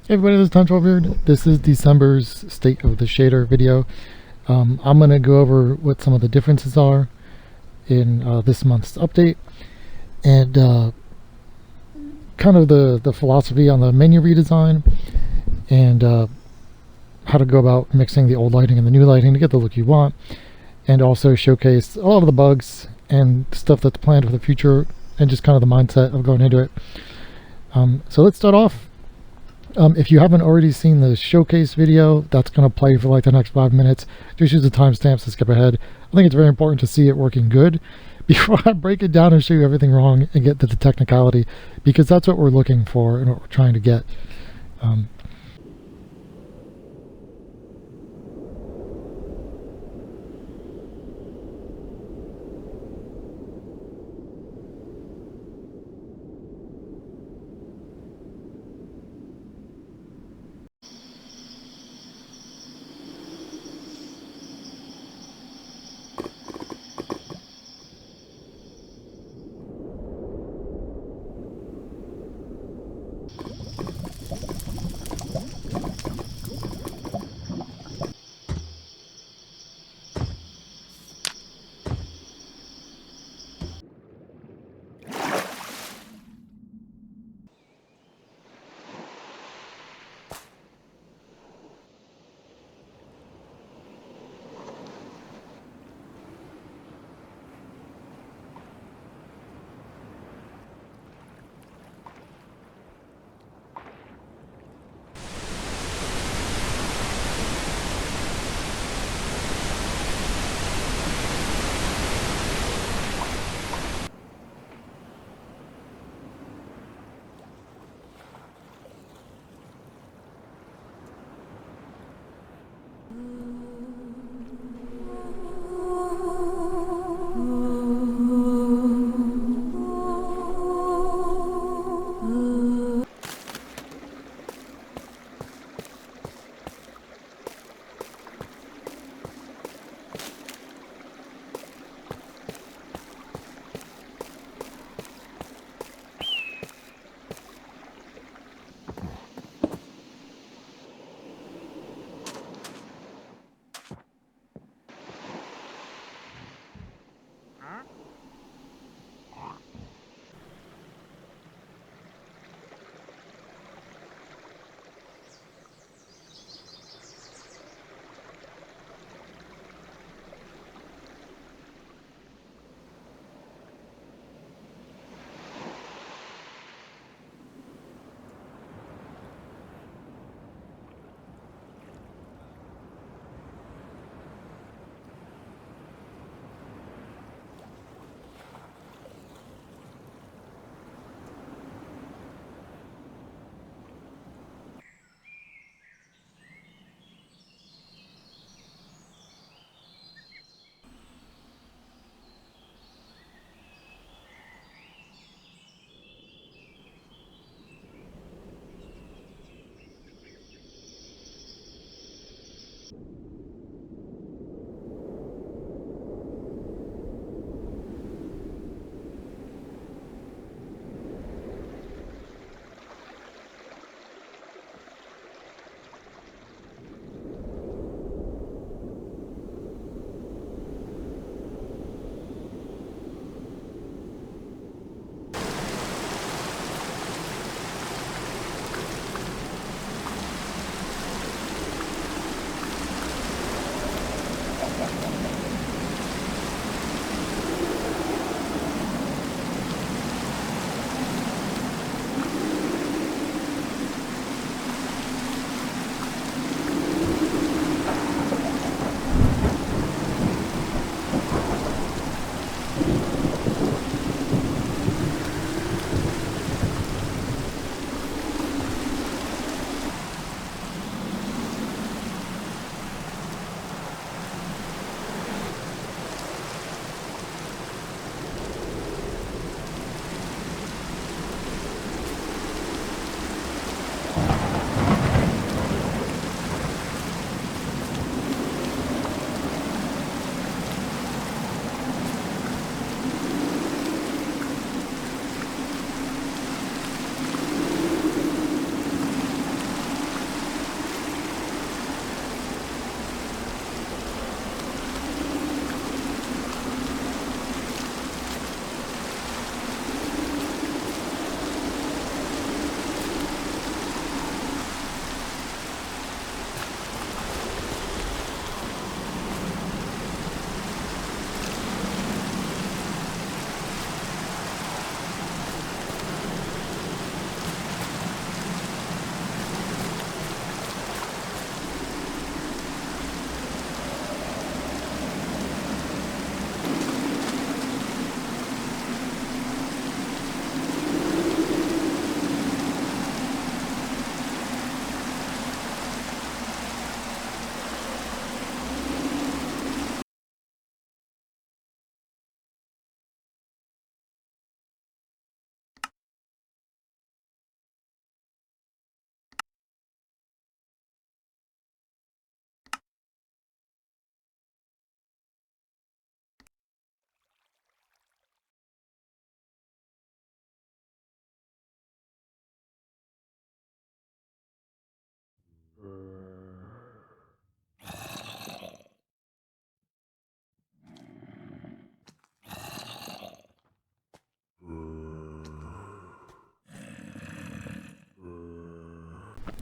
Hey everybody, this is Time 12 here. This is December's State of the Shader video. I'm going to go over what some of the differences are in this month's update, and kind of the philosophy on the menu redesign, and how to go about mixing the old lighting and the new lighting to get the look you want, and also showcase a lot of the bugs and stuff that's planned for the future, and just kind of the mindset of going into it. So let's start off. If you haven't already seen the showcase video, that's going to play for like the next 5 minutes. Just use the timestamps to skip ahead. I think it's very important to see it working good before I break it down and show you everything wrong and get to the technicality, because that's what we're looking for and what we're trying to get.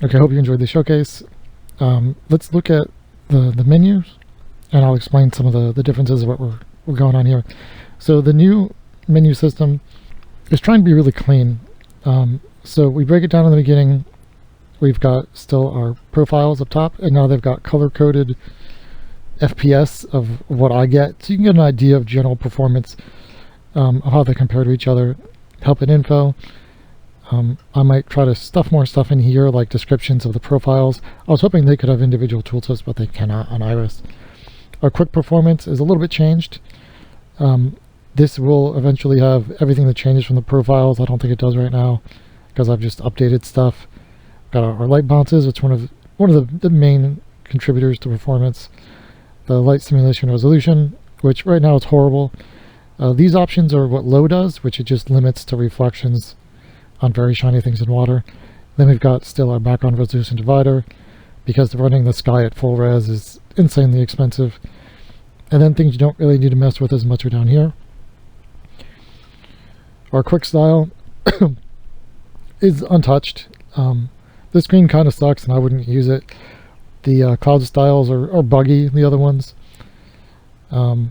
Okay, I hope you enjoyed the showcase. Let's look at the menus, and I'll explain some of the differences of what we're going on here. So the new menu system is trying to be really clean. So we break it down in the beginning. We've got still our profiles up top, and now they've got color-coded FPS of what I get, so you can get an idea of general performance, of how they compare to each other. Help and info. I might try to stuff more stuff in here, like descriptions of the profiles. I was hoping they could have individual tooltips, but they cannot on Iris. Our quick performance is a little bit changed. This will eventually have everything that changes from the profiles. I don't think it does right now, because I've just updated stuff. Got our light bounces, which is one of the main contributors to performance. The light simulation resolution, which right now is horrible. These options are what low does, which it just limits to reflections on very shiny things in water. Then we've got still our background resolution divider, because running the sky at full res is insanely expensive. And then things you don't really need to mess with as much are down here. Our quick style is untouched. This screen kind of sucks and I wouldn't use it. The cloud styles are buggy, the other ones. Tune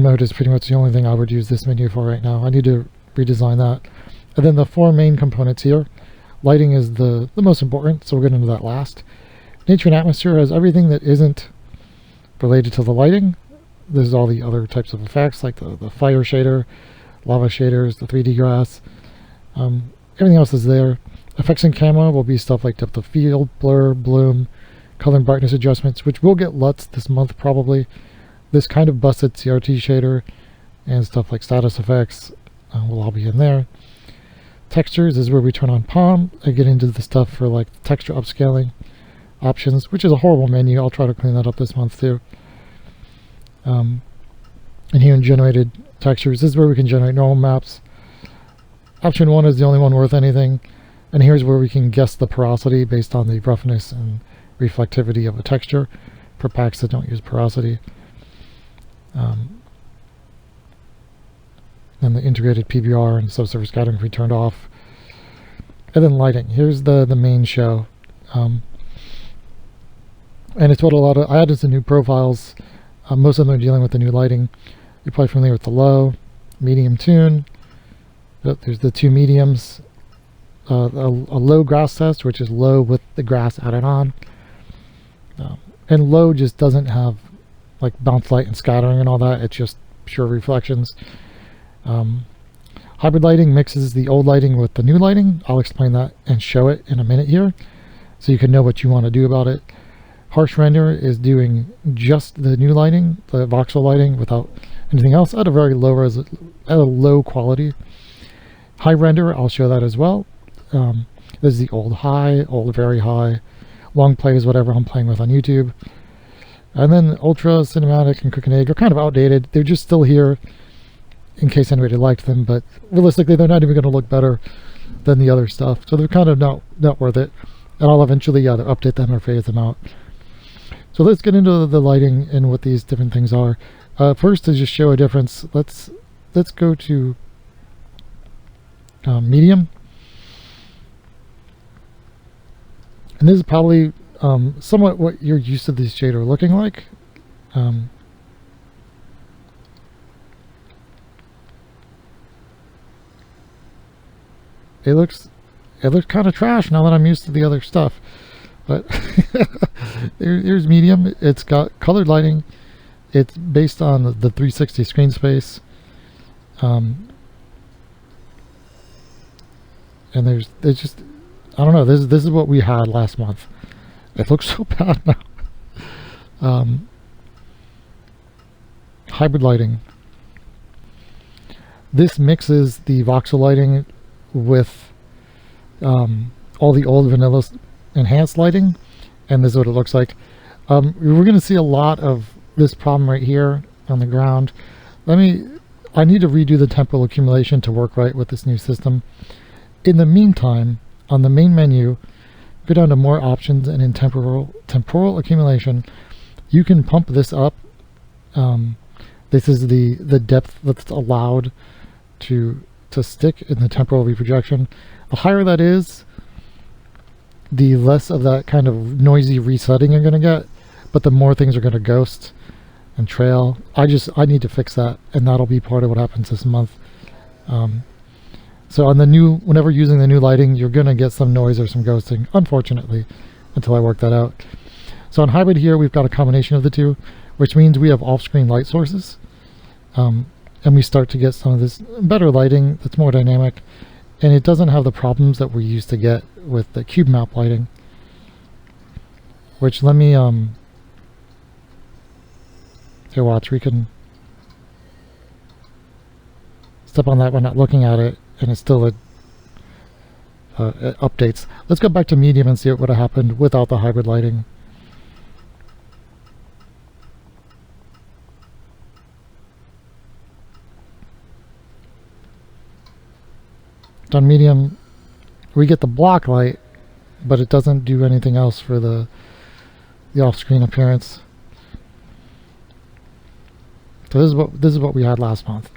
mode is pretty much the only thing I would use this menu for right now. I need to redesign that. And then the four main components here. Lighting is the most important, so we'll get into that last. Nature and atmosphere has everything that isn't related to the lighting. This is all the other types of effects, like the fire shader, lava shaders, the 3D grass. Everything else is there. Effects and camera will be stuff like depth of field, blur, bloom, color and brightness adjustments, which will get LUTs this month probably. This kind of busted CRT shader and stuff like status effects will all be in there. Textures is where we turn on Palm. I get into the stuff for like texture upscaling options, which is a horrible menu. I'll try to clean that up this month too. And here in generated textures, this is where we can generate normal maps. Option 1 is the only one worth anything. And here's where we can guess the porosity based on the roughness and reflectivity of a texture for packs that don't use porosity. And the integrated PBR and subsurface scattering we turned off. And then lighting. Here's the main show. And it's what I added some new profiles. Most of them are dealing with the new lighting. You're probably familiar with the low, medium tune. There's the two mediums. A low grass test, which is low with the grass added on. And low just doesn't have like bounce light and scattering and all that. It's just pure reflections. Hybrid lighting mixes the old lighting with the new lighting. I'll explain that and show it in a minute here, so you can know what you want to do about it. Harsh render is doing just the new lighting, the voxel lighting, without anything else at a very low at a low quality. High render, I'll show that as well. This is the old high, old very high, long play is whatever I'm playing with on YouTube. And then ultra, cinematic, and cook and egg are kind of outdated. They're just still here in case anybody liked them, but realistically they're not even going to look better than the other stuff, so they're kind of not worth it. And I'll eventually either update them or phase them out. So let's get into the lighting and what these different things are. First, to just show a difference, let's go to medium. And this is probably somewhat what you're used to this shader looking like. It looks kind of trash now that I'm used to the other stuff. But here's medium. It's got colored lighting. It's based on the 360 screen space. And there's just, I don't know, this is what we had last month. It looks so bad now. Hybrid lighting. This mixes the voxel lighting with all the old vanilla enhanced lighting, and this is what it looks like. We're going to see a lot of this problem right here on the ground. I need to redo the temporal accumulation to work right with this new system. In the meantime, on the main menu, go down to more options, and in temporal accumulation, you can pump this up. This is the depth that's allowed to stick in the temporal reprojection. The higher that is, the less of that kind of noisy resetting you're going to get, but the more things are going to ghost and trail. I need to fix that, and that'll be part of what happens this month. So on the new, whenever using the new lighting, you're going to get some noise or some ghosting, unfortunately, until I work that out. So on hybrid here, we've got a combination of the two, which means we have off-screen light sources, and we start to get some of this better lighting that's more dynamic, and it doesn't have the problems that we used to get with the cube map lighting. Which, let me here, watch, we can step on that when not looking at it, and it still it updates. Let's go back to medium and see what would have happened without the hybrid lighting. On medium, we get the block light, but it doesn't do anything else for the off-screen appearance. So this is what we had last month,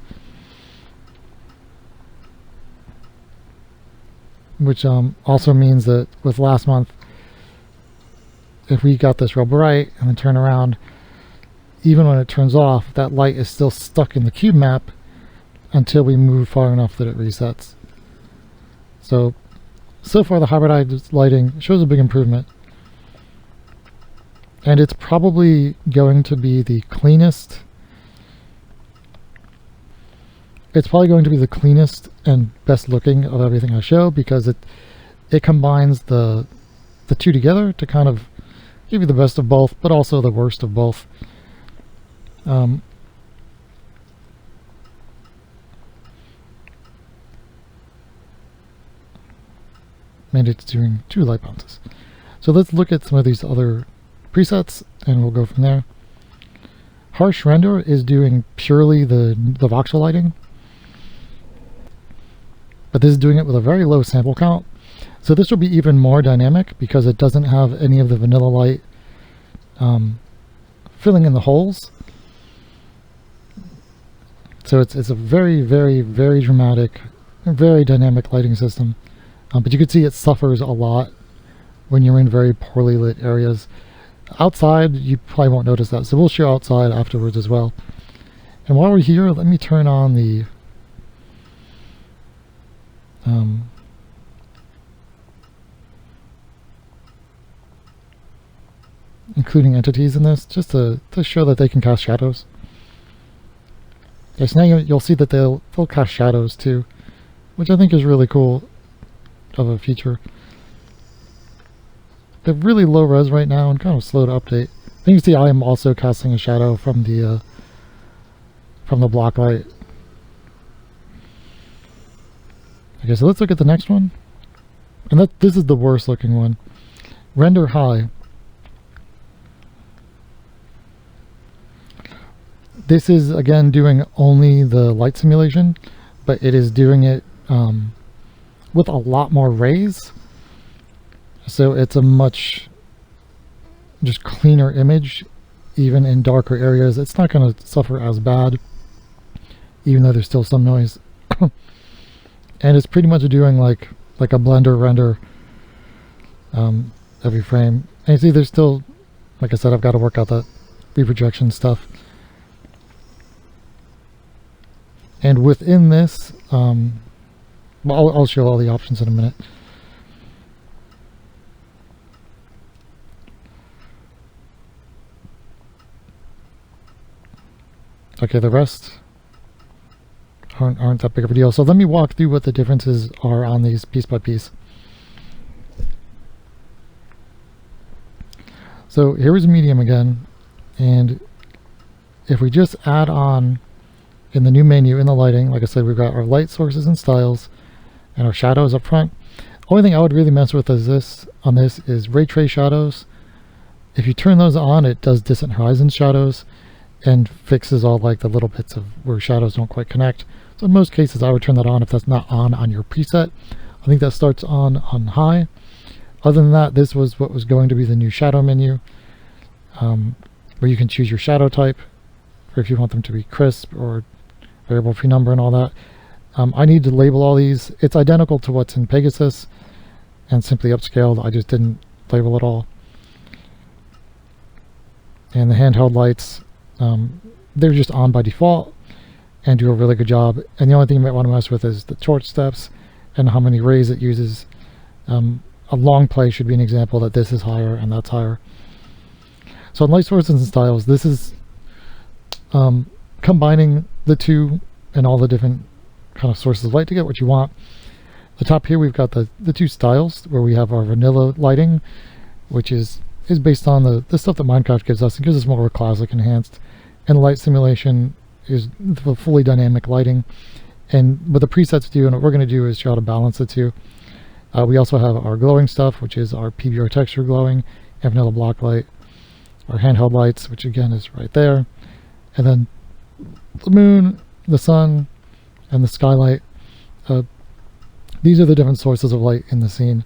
which also means that with last month, if we got this real bright and then turn around, even when it turns off, that light is still stuck in the cube map until we move far enough that it resets. So far the hybridized lighting shows a big improvement, and it's probably going to be the cleanest. It's probably going to be the cleanest and best looking of everything I show, because it combines the two together to kind of give you the best of both, but also the worst of both. And it's doing 2 light bounces. So let's look at some of these other presets, and we'll go from there. Harsh render is doing purely the voxel lighting, but this is doing it with a very low sample count. So this will be even more dynamic because it doesn't have any of the vanilla light filling in the holes. So it's a very, very, very dramatic, very dynamic lighting system. But you can see it suffers a lot when you're in very poorly lit areas. Outside, you probably won't notice that, so we'll show outside afterwards as well. And while we're here, let me turn on the including entities in this, just to show that they can cast shadows. Yes, now you'll see that they'll cast shadows too, which I think is really cool of a feature. They're really low res right now and kind of slow to update. And you can see I am also casting a shadow from the block light. Okay, so let's look at the next one. And this is the worst looking one. Render high. This is again doing only the light simulation, but it is doing it with a lot more rays, so it's a much just cleaner image. Even in darker areas, it's not going to suffer as bad, even though there's still some noise. And it's pretty much doing like a Blender render every frame. And you see there's still, like I said, I've got to work out that reprojection stuff. And within this, well, I'll show all the options in a minute. Okay, the rest aren't that big of a deal. So let me walk through what the differences are on these piece by piece. So here is medium again, and if we just add on in the new menu in the lighting, like I said, we've got our light sources and styles and our shadows up front. Only thing I would really mess with is is ray trace shadows. If you turn those on, it does distant horizon shadows and fixes all like the little bits of where shadows don't quite connect. So in most cases I would turn that on if that's not on your preset. I think that starts on high. Other than that, this was what was going to be the new shadow menu, where you can choose your shadow type, or if you want them to be crisp or variable pre-number and all that. I need to label all these. It's identical to what's in Pegasus, and simply upscaled. I just didn't label it all. And the handheld lights, they're just on by default and do a really good job. And the only thing you might want to mess with is the torch steps and how many rays it uses. A long play should be an example that this is higher and that's higher. So in light sources and styles, this is combining the two and all the different kind of sources of light to get what you want. The top here we've got the two styles where we have our vanilla lighting, which is based on the stuff that Minecraft gives us. It gives us more of a classic enhanced, and the light simulation is the fully dynamic lighting. And what the presets do and what we're going to do is try to balance the two. We also have our glowing stuff, which is our PBR texture glowing and vanilla block light, our handheld lights, which again is right there, and then the moon, the sun, and the skylight. These are the different sources of light in the scene.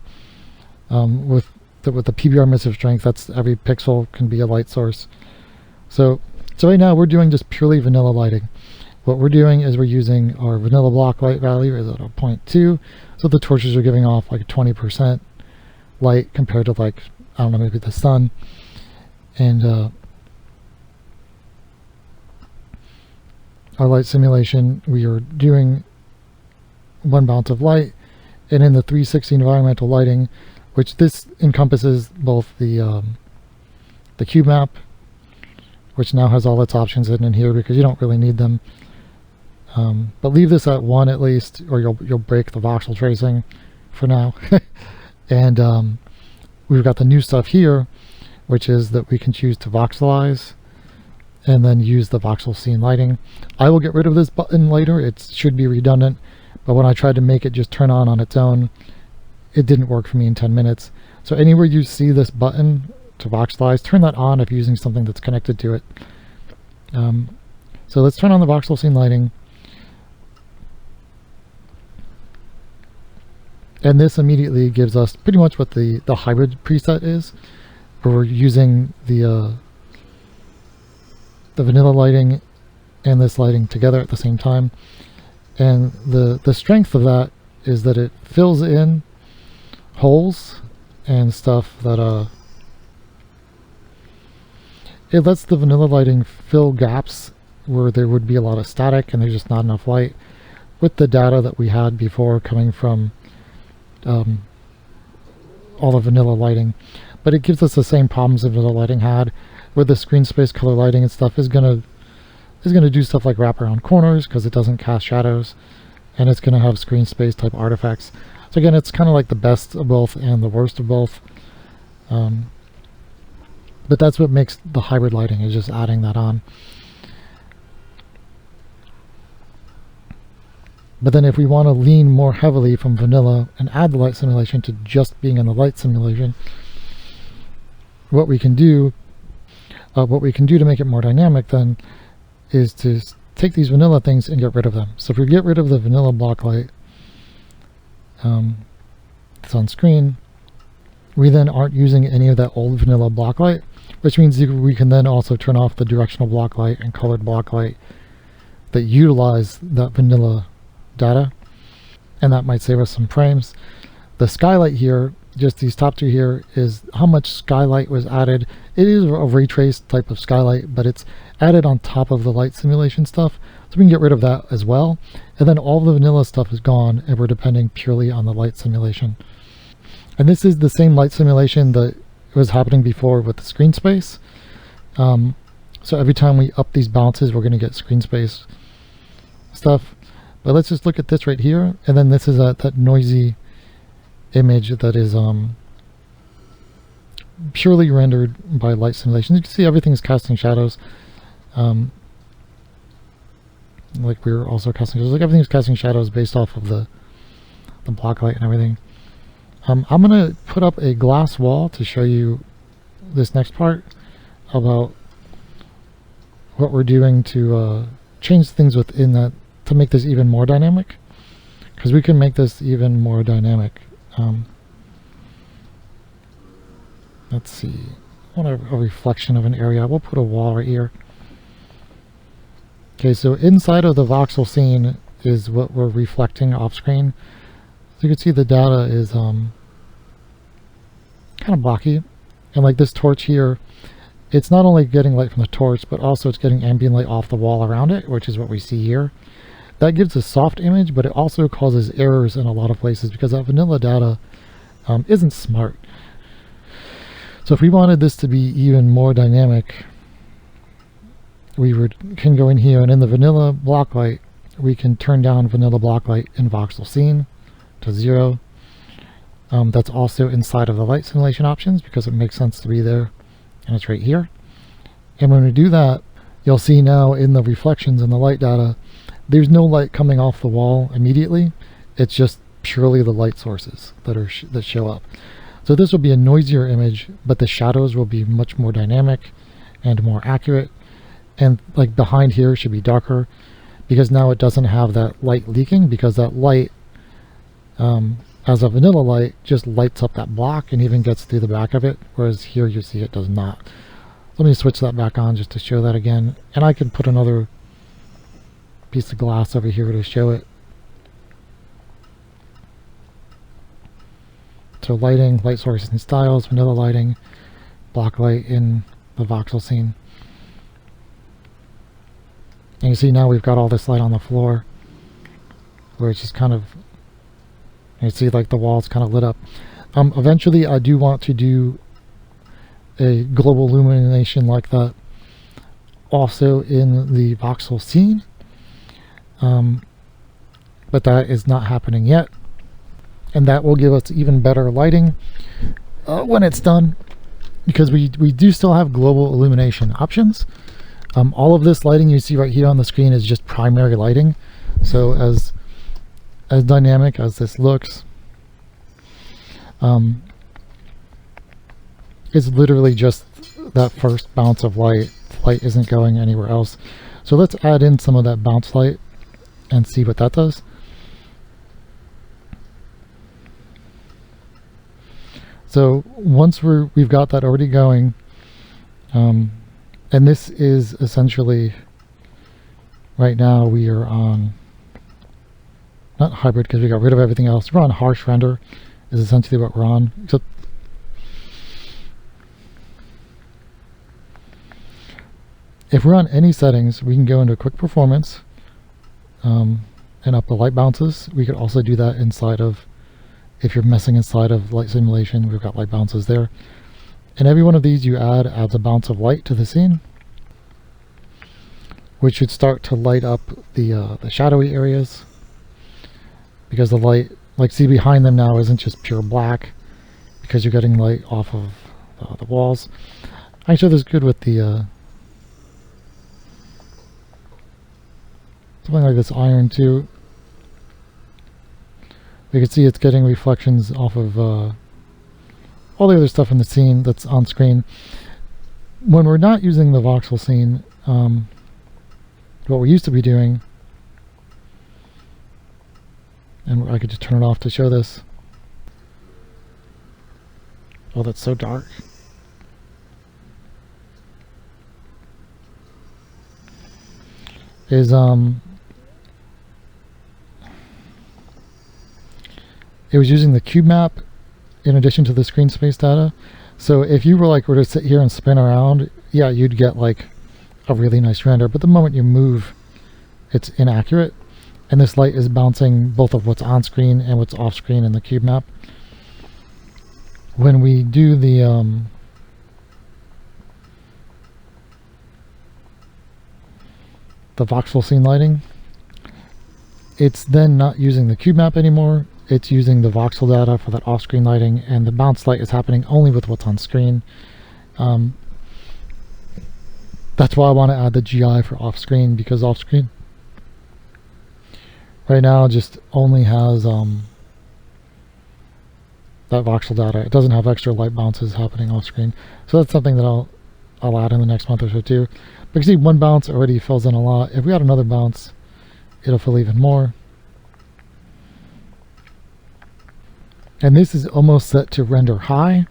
With the PBR emissive strength, that's every pixel can be a light source. So right now we're doing just purely vanilla lighting. What we're doing is we're using our vanilla block light value is at a 0.2, so the torches are giving off like 20% light compared to, like, I don't know, maybe the sun. And our light simulation, we are doing one bounce of light, and in the 360 environmental lighting, which this encompasses both the cube map, which now has all its options in here because you don't really need them. But leave this at 1 at least, or you'll break the voxel tracing for now. And we've got the new stuff here, which is that we can choose to voxelize and then use the voxel scene lighting. I will get rid of this button later. It should be redundant, but when I tried to make it just turn on its own, it didn't work for me in 10 minutes. So anywhere you see this button to voxelize, turn that on if you're using something that's connected to it. So let's turn on the voxel scene lighting. And this immediately gives us pretty much what the hybrid preset is, where we're using the vanilla lighting and this lighting together at the same time. And the strength of that is that it fills in holes and stuff that it lets the vanilla lighting fill gaps where there would be a lot of static and there's just not enough light, with the data that we had before coming from all the vanilla lighting. But it gives us the same problems that vanilla lighting had, where the screen space color lighting and stuff is gonna do stuff like wrap around corners because it doesn't cast shadows, and it's gonna have screen space type artifacts. So again, it's kind of like the best of both and the worst of both. But that's what makes the hybrid lighting, is just adding that on. But then if we want to lean more heavily from vanilla and add the light simulation to just being in the light simulation, what we can do to make it more dynamic then is to take these vanilla things and get rid of them. So if we get rid of the vanilla block light that's on screen, we then aren't using any of that old vanilla block light, which means we can then also turn off the directional block light and colored block light that utilize that vanilla data, and that might save us some frames. The skylight here, just these top two here, is how much skylight was added. It is a ray trace type of skylight, but it's added on top of the light simulation stuff, so we can get rid of that as well. And then all the vanilla stuff is gone, and we're depending purely on the light simulation. And this is the same light simulation that was happening before with the screen space. So every time we up these bounces, we're going to get screen space stuff. But let's just look at this right here, and then this is that noisy image that is purely rendered by light simulation. You can see everything is casting shadows. Like we were also casting shadows. Like everything's casting shadows based off of the block light and everything. I'm gonna put up a glass wall to show you this next part about what we're doing to change things within that to make this even more dynamic, because we can make this even more dynamic. Let's see, I want a reflection of an area. We'll put a wall right here. Okay, so inside of the voxel scene is what we're reflecting off screen. So you can see the data is kind of blocky. And like this torch here, it's not only getting light from the torch, but also it's getting ambient light off the wall around it, which is what we see here. That gives a soft image, but it also causes errors in a lot of places because that vanilla data isn't smart. So if we wanted this to be even more dynamic, we can go in here, and in the vanilla block light, we can turn down vanilla block light in voxel scene to 0. That's also inside of the light simulation options because it makes sense to be there, and it's right here. And when we do that, you'll see now in the reflections in the light data, there's no light coming off the wall immediately. It's just purely the light sources that show up. So this will be a noisier image, but the shadows will be much more dynamic and more accurate. And like behind here should be darker because now it doesn't have that light leaking, because that light as a vanilla light just lights up that block and even gets through the back of it, whereas here you see it does not. Let me switch that back on just to show that again, and I can put another piece of glass over here to show it. So lighting, light sources and styles, vanilla lighting, block light in the voxel scene. And you see now we've got all this light on the floor where it's just kind of, you see like the walls kind of lit up. Eventually I do want to do a global illumination like that also in the voxel scene, but that is not happening yet, and that will give us even better lighting when it's done, because we do still have global illumination options. All of this lighting you see right here on the screen is just primary lighting, so as dynamic as this looks, it's literally just that first bounce of light. Light isn't going anywhere else. So let's add in some of that bounce light and see what that does. So once we've got that already going, and this is essentially, right now we are on, not hybrid because we got rid of everything else, we're on harsh render is essentially what we're on. Except if we're on any settings, we can go into quick performance and up the light bounces. We could also do that inside of, if you're messing inside of light simulation, we've got light bounces there. And every one of these you adds a bounce of light to the scene, which should start to light up the shadowy areas, because the light, like see behind them now, isn't just pure black because you're getting light off of the walls. I show this good with the something like this iron too. You can see it's getting reflections off of all the other stuff in the scene that's on screen. When we're not using the voxel scene, what we used to be doing, and I could just turn it off to show this. Oh, that's so dark. Is it was using the cube map in addition to the screen space data. So if you were to sit here and spin around, yeah, you'd get like a really nice render, but the moment you move, it's inaccurate. And this light is bouncing both of what's on screen and what's off screen in the cube map. When we do the voxel scene lighting, it's then not using the cube map anymore. It's using the voxel data for that off-screen lighting, and the bounce light is happening only with what's on screen. That's why I want to add the GI for off-screen, because off-screen right now just only has that voxel data. It doesn't have extra light bounces happening off-screen. So that's something that I'll add in the next month or so too. But you see one bounce already fills in a lot. If we add another bounce, it'll fill even more. And this is almost set to render high.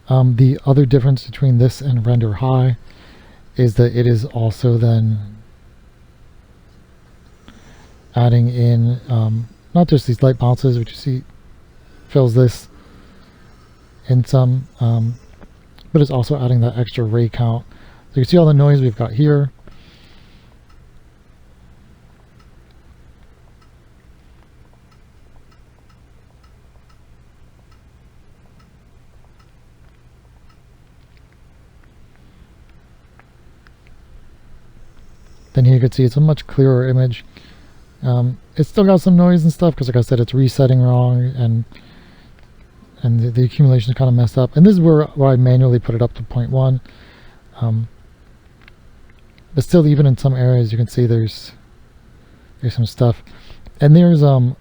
The other difference between this and render high is that it is also then adding in not just these light bounces, which you see fills this. in some, but it's also adding that extra ray count. So you can see all the noise we've got here. Then here you can see it's a much clearer image. It's still got some noise and stuff because, like I said, it's resetting wrong, and the accumulation is kind of messed up. And this is where I manually put it up to 0.1. But still, even in some areas, you can see there's some stuff. And here's a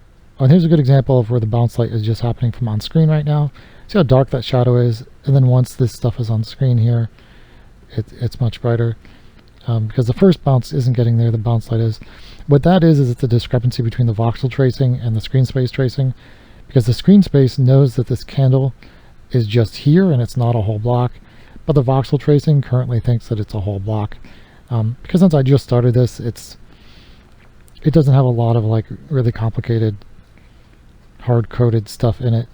good example of where the bounce light is just happening from on screen right now. See how dark that shadow is, and then once this stuff is on screen here, it's much brighter. Because the first bounce isn't getting there, the bounce light is. What that is it's a discrepancy between the voxel tracing and the screen space tracing, because the screen space knows that this candle is just here and it's not a whole block, but the voxel tracing currently thinks that it's a whole block. Because since I just started this, it doesn't have a lot of like really complicated hard-coded stuff in it.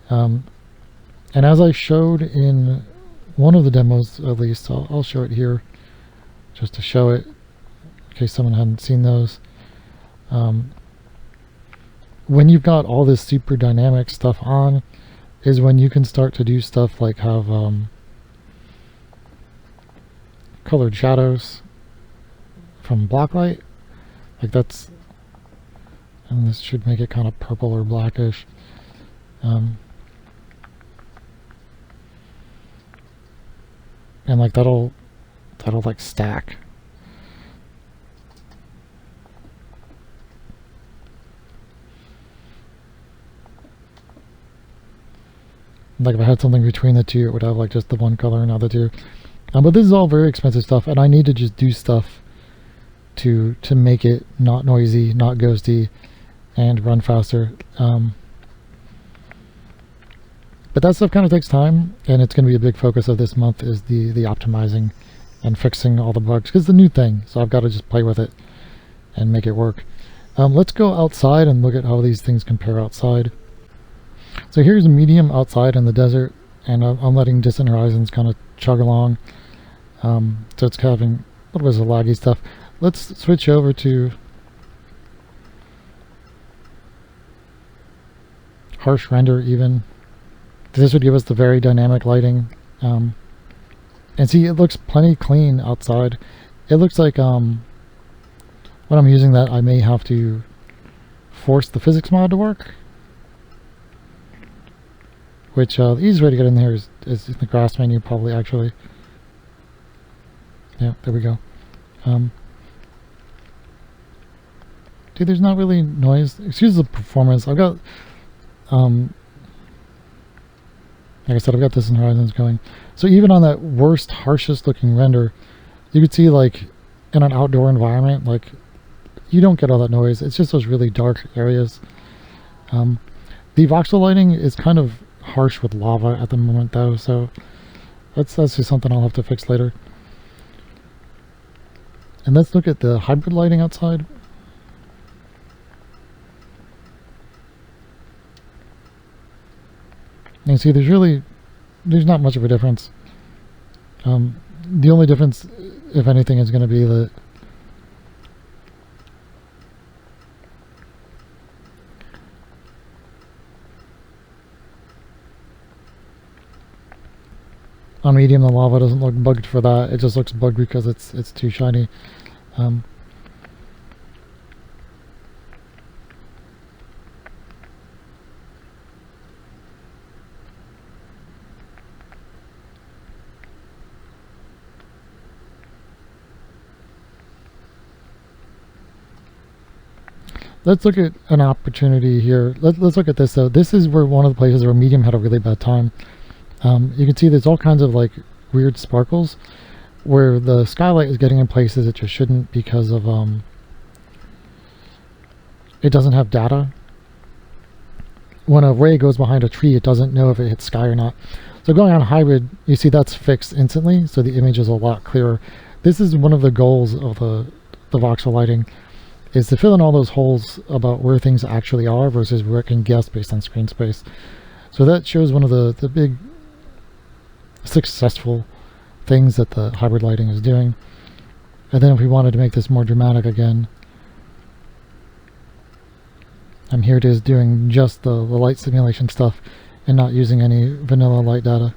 And as I showed in one of the demos, at least, I'll show it here just to show it in case someone hadn't seen those. When you've got all this super dynamic stuff on is when you can start to do stuff like have colored shadows from blacklight, like that's, and this should make it kind of purple or blackish. And like that'll like stack. Like if I had something between the two, it would have like just the one color and not the two. But this is all very expensive stuff, and I need to just do stuff to make it not noisy, not ghosty, and run faster. But that stuff kind of takes time, and it's going to be a big focus of this month is the optimizing and fixing all the bugs, because it's a new thing, so I've got to just play with it and make it work. Let's go outside and look at how these things compare outside. So here's a medium outside in the desert, and I'm letting distant horizons kind of chug along. So it's having a little bit of laggy stuff. Let's switch over to harsh render even. This would give us the very dynamic lighting. And see, it looks plenty clean outside. It looks like when I'm using that, I may have to force the physics mod to work. Which the easiest way to get in there is in the grass menu, probably, actually. Yeah, there we go. Dude, there's not really noise. Excuse the performance. I've got, like I said, I've got distant horizons going. So even on that worst, harshest looking render, you could see, like, in an outdoor environment, like, you don't get all that noise. It's just those really dark areas. The voxel lighting is kind of harsh with lava at the moment, though, so that's just something I'll have to fix later. And let's look at the hybrid lighting outside. You can see there's not much of a difference. The only difference, if anything, is going to be that on medium the lava doesn't look bugged for that. It just looks bugged because it's too shiny. Let's look at an opportunity here. Let's look at this. So this is where one of the places where medium had a really bad time. You can see there's all kinds of like weird sparkles where the skylight is getting in places it just shouldn't because of it doesn't have data. When a ray goes behind a tree, it doesn't know if it hits sky or not. So going on hybrid, you see that's fixed instantly, so the image is a lot clearer. This is one of the goals of the voxel lighting, is to fill in all those holes about where things actually are versus where it can guess based on screen space. So that shows one of the big successful things that the hybrid lighting is doing. And then if we wanted to make this more dramatic again, here it is doing just the light simulation stuff and not using any vanilla light data.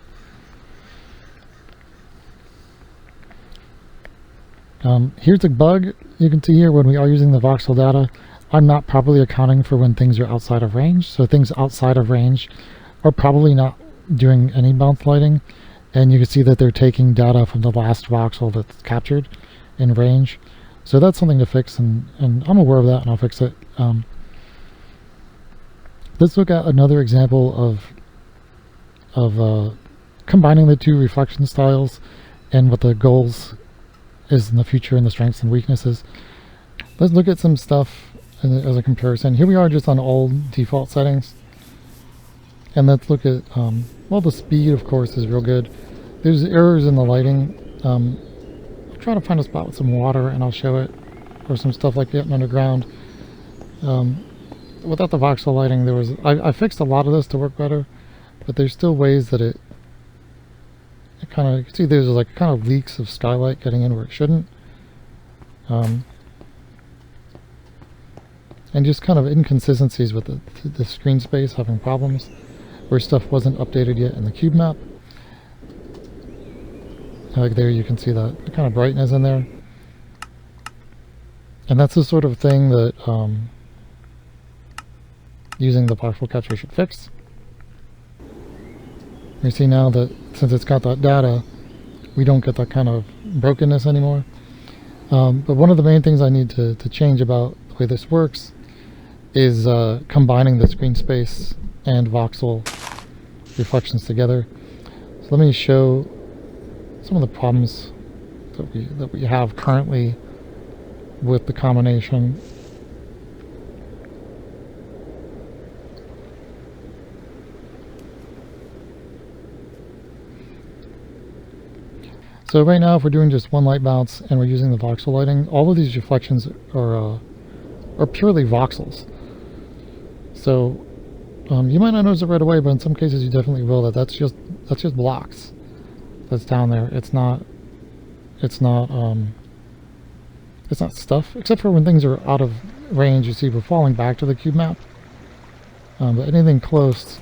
Here's a bug you can see here when we are using the voxel data. I'm not properly accounting for when things are outside of range. So things outside of range are probably not doing any bounce lighting. And you can see that they're taking data from the last voxel that's captured in range. So that's something to fix, and I'm aware of that, and I'll fix it. Let's look at another example of combining the two reflection styles and what the goals is in the future and the strengths and weaknesses. Let's look at some stuff as a comparison. Here we are just on all default settings. And let's look at, well, the speed, of course, is real good. There's errors in the lighting. I'll try to find a spot with some water and I'll show it, or some stuff like getting underground. Without the voxel lighting, there was, I fixed a lot of this to work better, but there's still ways that it kind of, you can see there's like kind of leaks of skylight getting in where it shouldn't. And just kind of inconsistencies with the screen space having problems, where stuff wasn't updated yet in the cube map. Like there you can see that kind of brightness in there. And that's the sort of thing that using the voxel catcher should fix. You see now that since it's got that data, we don't get that kind of brokenness anymore. But one of the main things I need to change about the way this works is combining the screen space and voxel reflections together. So let me show some of the problems that we have currently with the combination. So right now, if we're doing just one light bounce and we're using the voxel lighting, all of these reflections are purely voxels. So you might not notice it right away, but in some cases you definitely will. That's just blocks that's down there. It's not stuff, except for when things are out of range. You see we're falling back to the cube map, but anything close,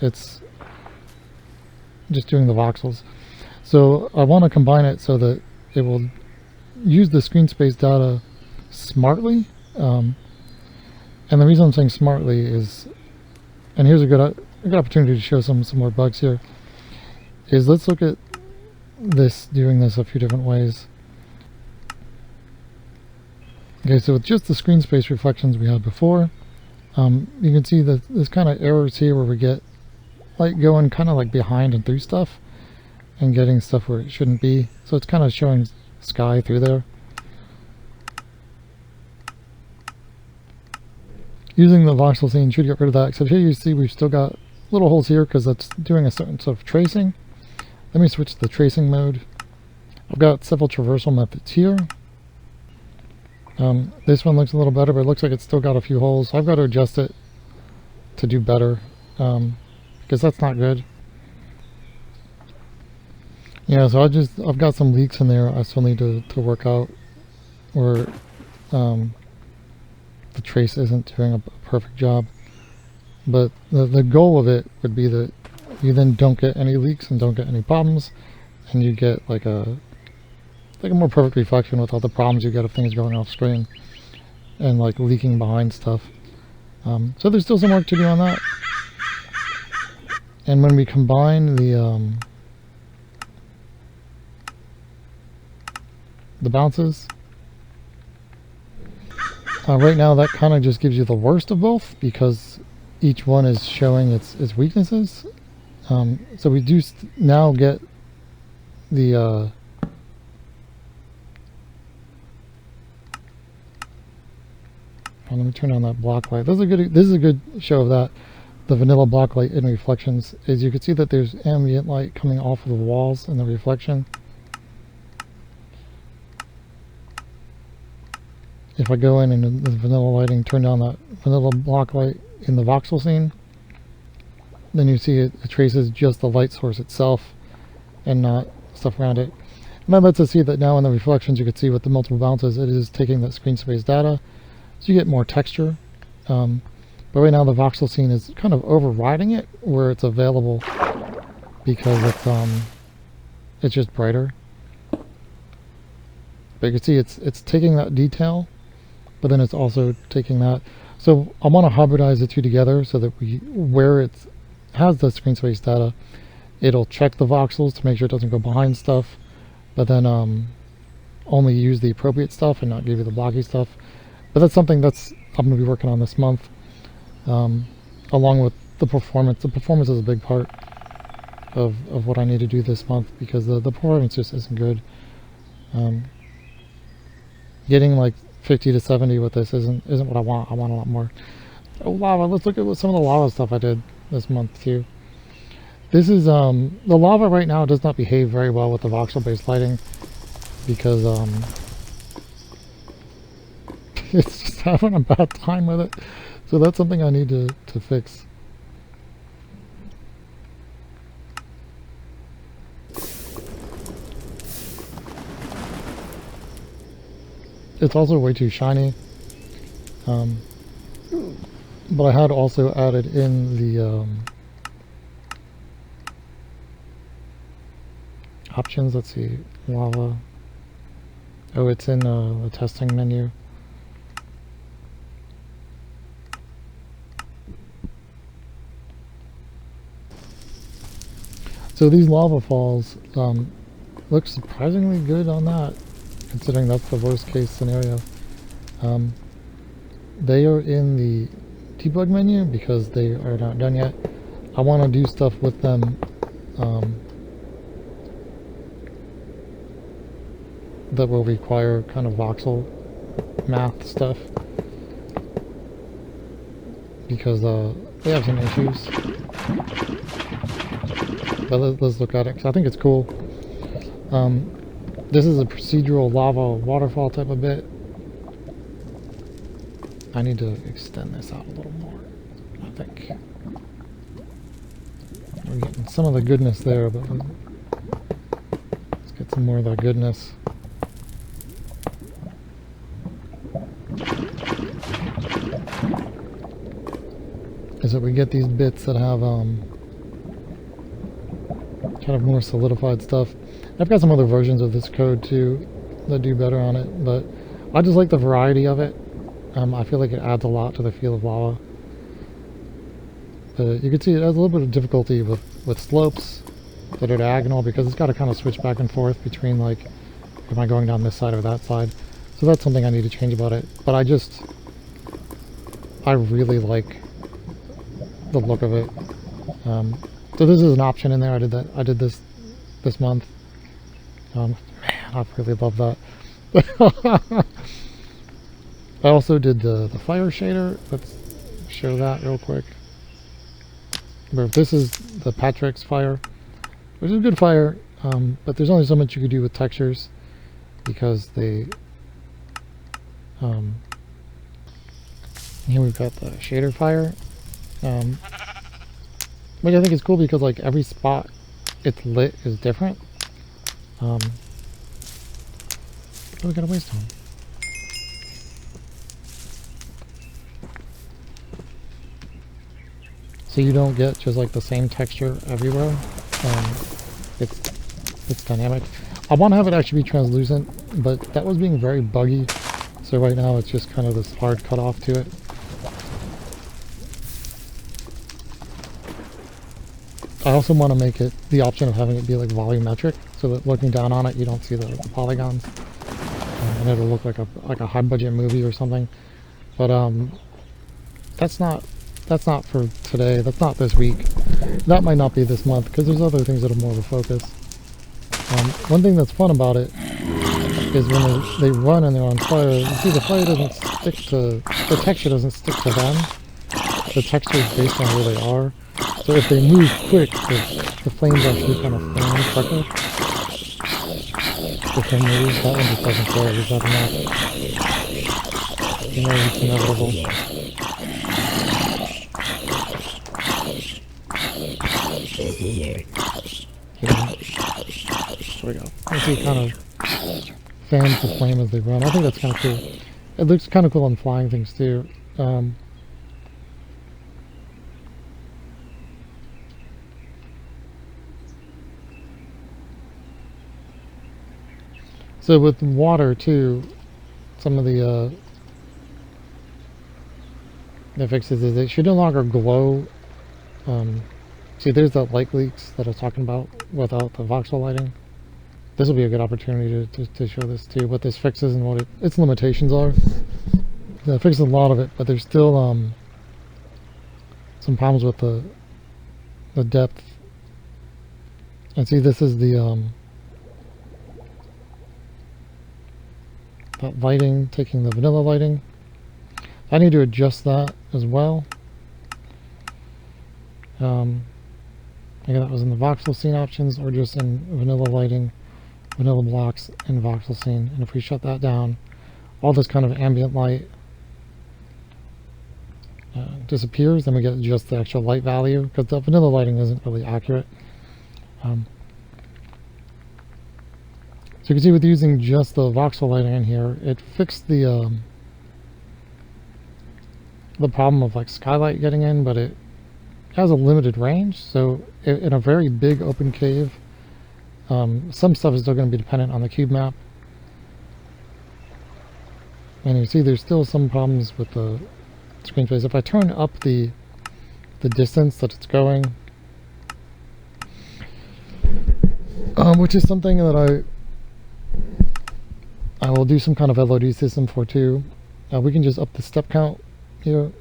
it's just doing the voxels. So I want to combine it so that it will use the screen space data smartly. And the reason I'm saying smartly is, and here's a good opportunity to show some more bugs here, is let's look at this, doing this a few different ways. Okay, so with just the screen space reflections we had before, you can see that there's kind of errors here where we get light going kind of like behind and through stuff and getting stuff where it shouldn't be. So it's kind of showing sky through there. Using the voxel scene should get rid of that, except here you see we've still got little holes here because that's doing a certain sort of tracing. Let me switch to the tracing mode. I've got several traversal methods here. This one looks a little better, but it looks like it's still got a few holes. I've got to adjust it to do better, because that's not good. Yeah, so I've got some leaks in there I still need to work out, where the trace isn't doing a perfect job. But the goal of it would be that you then don't get any leaks and don't get any problems, and you get like a more perfect reflection with all the problems you get of things going off screen and like leaking behind stuff. So there's still some work to do on that. And when we combine the bounces, right now that kind of just gives you the worst of both, because each one is showing its weaknesses. So we do now get the let me turn on that block light. This is a good show of that. The vanilla block light in reflections is, you can see that there's ambient light coming off of the walls in the reflection. If I go in and the vanilla lighting, turn down that vanilla block light in the voxel scene, then you see it traces just the light source itself and not stuff around it. And that lets us see that now in the reflections you can see with the multiple bounces it is taking that screen space data, so you get more texture. But right now the voxel scene is kind of overriding it where it's available because it's just brighter. But you can see it's taking that detail, but then it's also taking that. So I want to hybridize the two together so that where it has the screen space data, it'll check the voxels to make sure it doesn't go behind stuff, but then only use the appropriate stuff and not give you the blocky stuff. But that's something I'm going to be working on this month, along with the performance. The performance is a big part of what I need to do this month because the performance just isn't good. Getting like 50 to 70 with this isn't what I want. I want a lot more. Oh, lava. Let's look at some of the lava stuff I did this month too. This is the lava right now does not behave very well with the voxel based lighting because it's just having a bad time with it. So that's something I need to fix. It's also way too shiny. But I had also added in the options. Let's see, lava. Oh, it's in the testing menu. So these lava falls look surprisingly good on that, considering that's the worst case scenario. They are in the debug menu because they are not done yet. I want to do stuff with them that will require kind of voxel math stuff because they have some issues. But let's look at it because I think it's cool. This is a procedural lava waterfall type of bit. I need to extend this out a little more, I think. We're getting some of the goodness there, but let's get some more of that goodness. Is that we get these bits that have kind of more solidified stuff. I've got some other versions of this code too that do better on it, but I just like the variety of it. I feel like it adds a lot to the feel of lava. But you can see it has a little bit of difficulty with slopes that are diagonal because it's got to kind of switch back and forth between like, am I going down this side or that side? So that's something I need to change about it. But I really like the look of it. So this is an option in there. I did this month. Man, I really love that. I also did the fire shader. Let's show that real quick. But this is the Patrick's fire, which is a good fire, but there's only so much you can do with textures because they. Here we've got the shader fire, which I think is cool because like every spot it's lit is different. Oh, we got a waste time. So you don't get just like the same texture everywhere. It's dynamic. I want to have it actually be translucent, but that was being very buggy. So right now it's just kind of this hard cutoff to it. I also want to make it the option of having it be like volumetric, so that looking down on it you don't see the polygons, and it'll look like a high budget movie or something. But that's not for today. That's not this week. That might not be this month because there's other things that are more of a focus. One thing that's fun about it is when they run and they're on fire. You see the fire doesn't stick to the texture doesn't stick to them. The texture is based on where they are. So if they move quick, the flames actually kind of flame quicker. If they move, that one just doesn't care. He's not enough. You know, it's inevitable. There we go. You see it kind of fans the flame as they run. I think that's kind of cool. It looks kind of cool on flying things too. So with water too, some of the fixes is it should no longer glow. See, there's that light leaks that I was talking about without the voxel lighting. This will be a good opportunity to show this too, what this fixes and what its limitations are. It fixes a lot of it, but there's still some problems with the depth. And see, this is the that lighting, taking the vanilla lighting. I need to adjust that as well. Again, that was in the voxel scene options or just in vanilla lighting, vanilla blocks, and voxel scene. And if we shut that down, all this kind of ambient light disappears. Then we get just the actual light value because the vanilla lighting isn't really accurate. So you can see with using just the voxel lighting in here, it fixed the problem of like skylight getting in, but it has a limited range. So in a very big open cave, some stuff is still going to be dependent on the cube map. And you see there's still some problems with the screen space. If I turn up the distance that it's going, which is something that I will do some kind of LOD system for too. We can just up the step count here.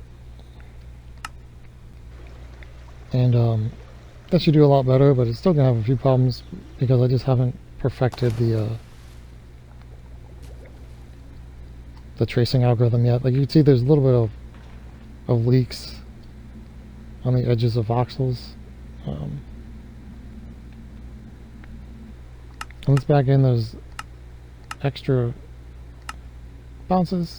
And that should do a lot better, but it's still going to have a few problems because I just haven't perfected the tracing algorithm yet. Like you can see there's a little bit of leaks on the edges of voxels. Let's back in those extra bounces.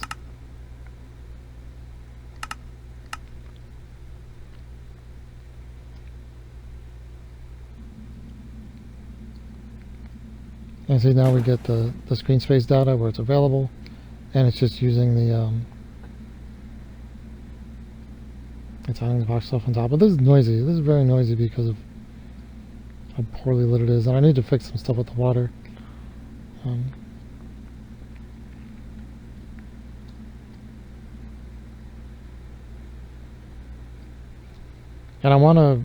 And see, now we get the screen space data where it's available, and it's just using the it's adding the voxel stuff on top. But this is noisy. This is very noisy because of how poorly lit it is, and I need to fix some stuff with the water. And I want to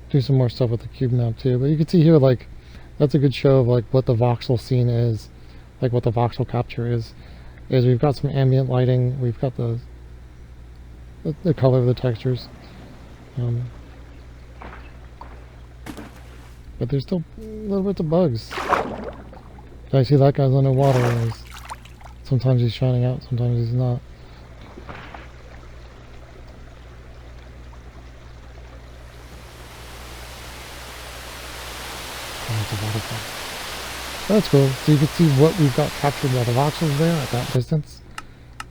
do some more stuff with the cube map too. But you can see here, like, that's a good show of like what the voxel scene is, like what the voxel capture is we've got some ambient lighting, we've got the color of the textures, but there's still little bits of bugs. I see that guy's underwater and sometimes he's shining out, sometimes he's not. That's cool. So you can see what we've got captured by the voxels there at that distance,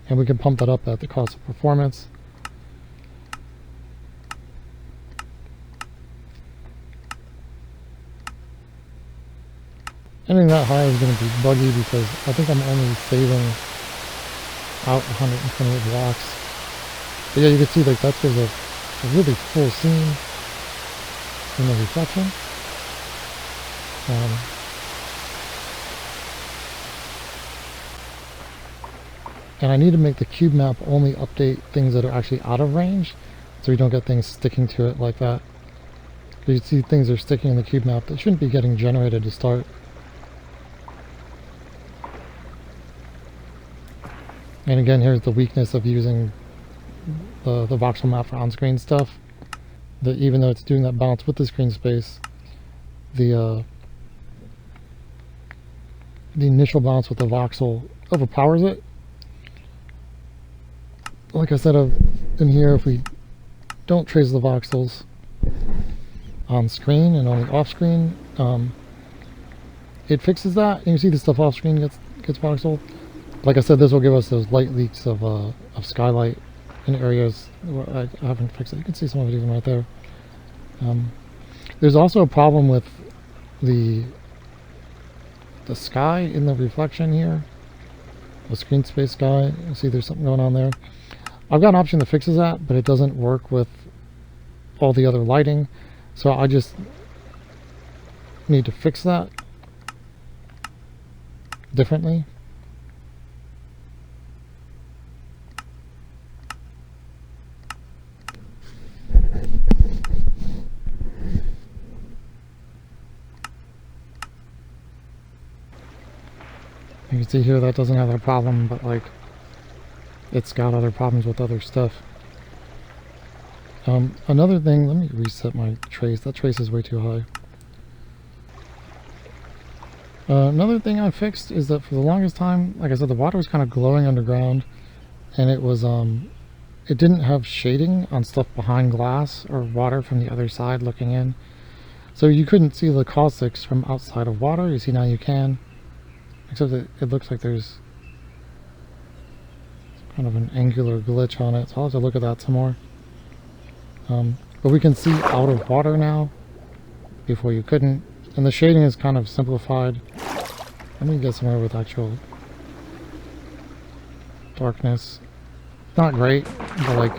and we can pump that up at the cost of performance. Anything that high is going to be buggy because I think I'm only saving out 128 blocks. But yeah, you can see like that gives a really full scene in the reflection. And I need to make the cube map only update things that are actually out of range, so we don't get things sticking to it like that. You see things are sticking in the cube map that shouldn't be getting generated to start. And again, here's the weakness of using the voxel map for on-screen stuff. That even though it's doing that bounce with the screen space, the initial bounce with the voxel overpowers it. Like I said in here, if we don't trace the voxels on screen and only off screen, it fixes that. And you see the stuff off screen gets voxel. Like I said, this will give us those light leaks of skylight in areas where I haven't fixed it. You can see some of it even right there. There's also a problem with the sky in the reflection here. The screen space sky. You see there's something going on there. I've got an option that fixes that, but it doesn't work with all the other lighting. So I just need to fix that differently. You can see here that doesn't have that problem, but like it's got other problems with other stuff. Another thing, let me reset my trace. That trace is way too high. Another thing I fixed is that for the longest time, like I said, the water was kind of glowing underground, and it was it didn't have shading on stuff behind glass or water from the other side looking in. So you couldn't see the caustics from outside of water. You see now you can. Except that it looks like there's kind of an angular glitch on it, so I'll have to look at that some more. But we can see out of water now. Before you couldn't. And the shading is kind of simplified. Let me get somewhere with actual darkness. Not great, but like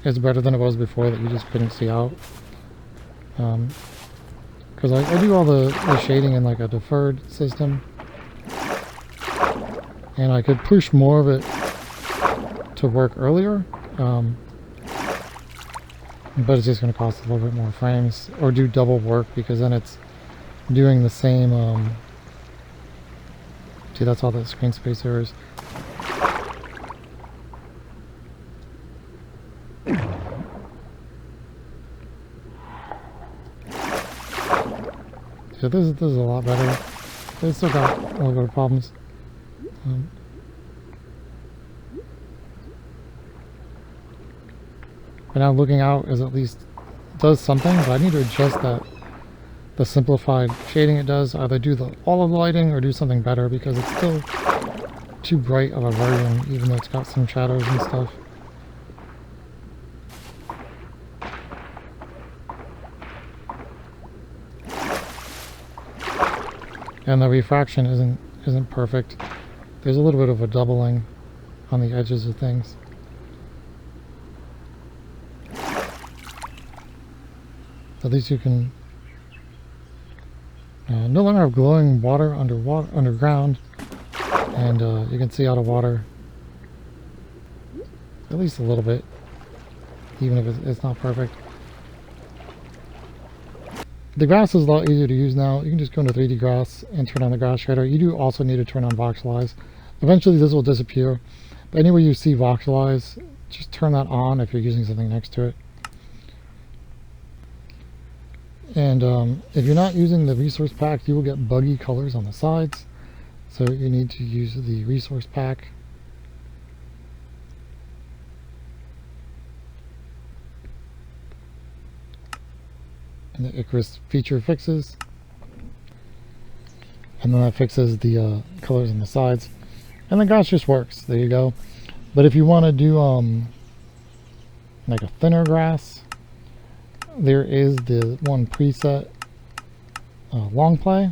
it's better than it was before that you just couldn't see out. Because I do all the shading in like a deferred system. And I could push more of it to work earlier, but it's just going to cost a little bit more frames, or do double work, because then it's doing the same, see, that's all that screen space there is. So this is a lot better. It's still got a little bit of problems. But now looking out is at least does something, but I need to adjust that, the simplified shading it does. Either do all of the lighting or do something better, because it's still too bright of a version, even though it's got some shadows and stuff. And the refraction isn't perfect. There's a little bit of a doubling on the edges of things. At least you can no longer have glowing water underground, and you can see out of water at least a little bit, even if it's not perfect. The grass is a lot easier to use now. You can just go into 3D grass and turn on the grass shader. You do also need to turn on voxelize. Eventually this will disappear, but anywhere you see voxelize, just turn that on if you're using something next to it. And if you're not using the resource pack, you will get buggy colors on the sides, so you need to use the resource pack. And the Icarus feature fixes, and then that fixes the colors on the sides, and the grass just works. There you go. But if you want to do like a thinner grass, there is the one preset long play,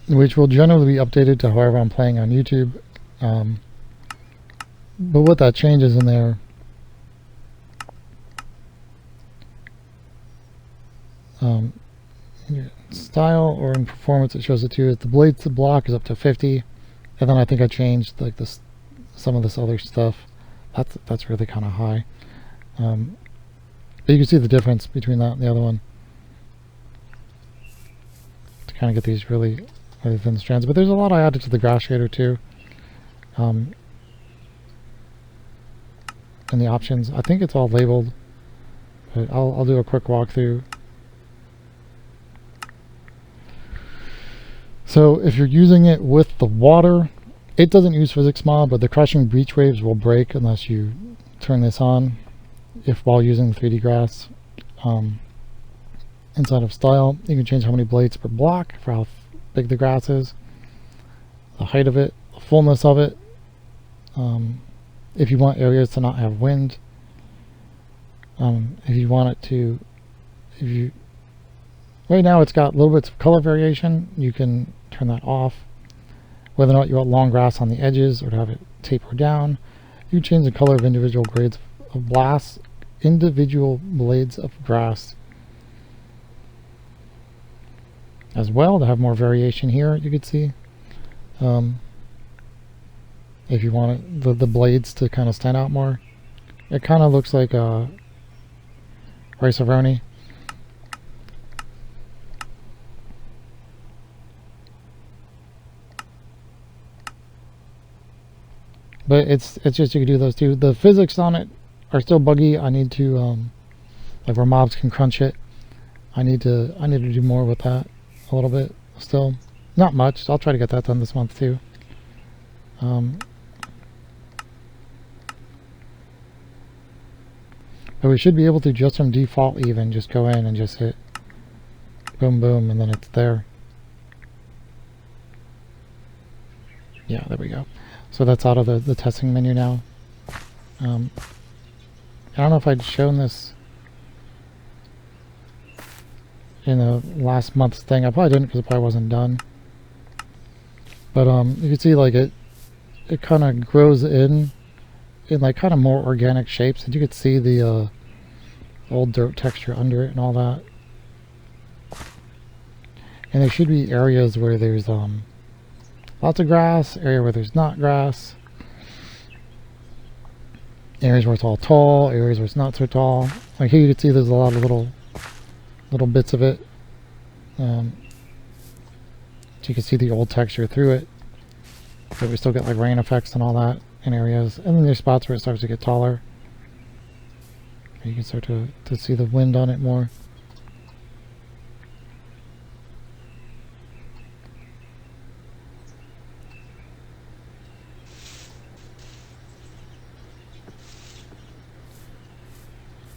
which will generally be updated to however I'm playing on YouTube. But what that changes in there, in style or in performance, it shows it too. The blades to block is up to 50, and then I think I changed like this, some of this other stuff. That's really kind of high. But you can see the difference between that and the other one, to kind of get these really thin strands. But there's a lot I added to the grass shader too. And the options, I think it's all labeled, but I'll do a quick walkthrough. So if you're using it with the water, it doesn't use physics mod, but the crushing breach waves will break unless you turn this on, if while using the 3D grass. Inside of style, you can change how many blades per block for how big the grass is, the height of it, the fullness of it, if you want areas to not have wind, if you want it to, if you Right now it's got little bits of color variation. You can turn that off. Whether or not you want long grass on the edges or to have it taper down. You change the color of individual blades of grass, individual blades of grass. As well, to have more variation here, you could see. If you want the blades to kind of stand out more. It kind of looks like a rice-a-roni. But it's just you can do those two. The physics on it are still buggy. I need to like where mobs can crunch it. I need to do more with that a little bit still. Not much. I'll try to get that done this month too. But we should be able to, just from default even, just go in and just hit boom boom and then it's there. Yeah, there we go. So that's out of the testing menu now. I don't know if I'd shown this in the last month's thing. I probably didn't because it probably wasn't done. But you can see like it kind of grows in like kind of more organic shapes, and you could see the old dirt texture under it and all that. And there should be areas where there's lots of grass, area where there's not grass, areas where it's all tall, areas where it's not so tall. Like here you can see there's a lot of little bits of it. So you can see the old texture through it, but we still get like rain effects and all that in areas. And then there's spots where it starts to get taller. You can start to see the wind on it more.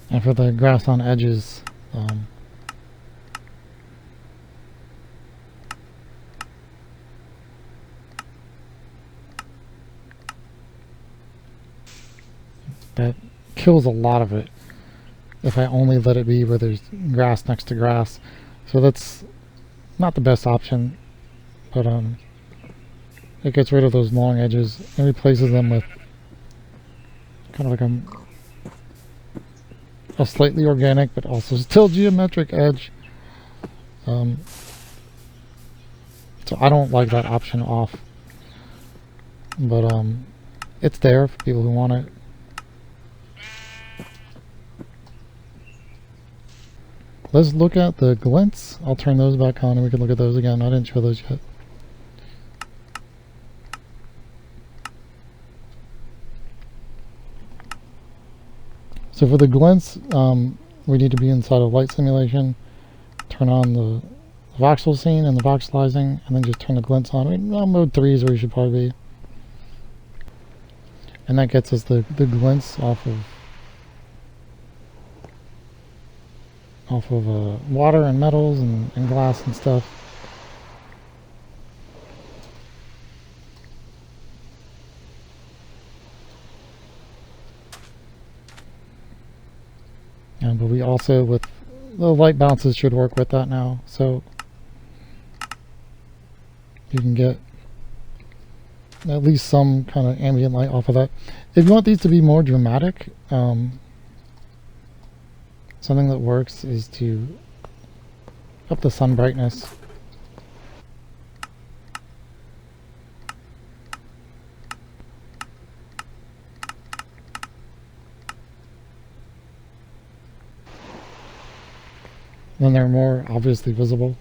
And for the grass on edges, that kills a lot of it if I only let it be where there's grass next to grass. So that's not the best option, but it gets rid of those long edges and replaces them with kind of like a slightly organic but also still geometric edge. So I don't like that option off, but it's there for people who want it. Let's look at the glints. I'll turn those back on and we can look at those again. I didn't show those yet. So for the glints, we need to be inside of light simulation, turn on the voxel scene and the voxelizing, and then just turn the glints on. I mean, mode 3 is where you should probably be. And that gets us the glints off of water and metals and glass and stuff. But we also, with the light bounces, should work with that now, so you can get at least some kind of ambient light off of that. If you want these to be more dramatic, something that works is to up the sun brightness. Then they're more obviously visible.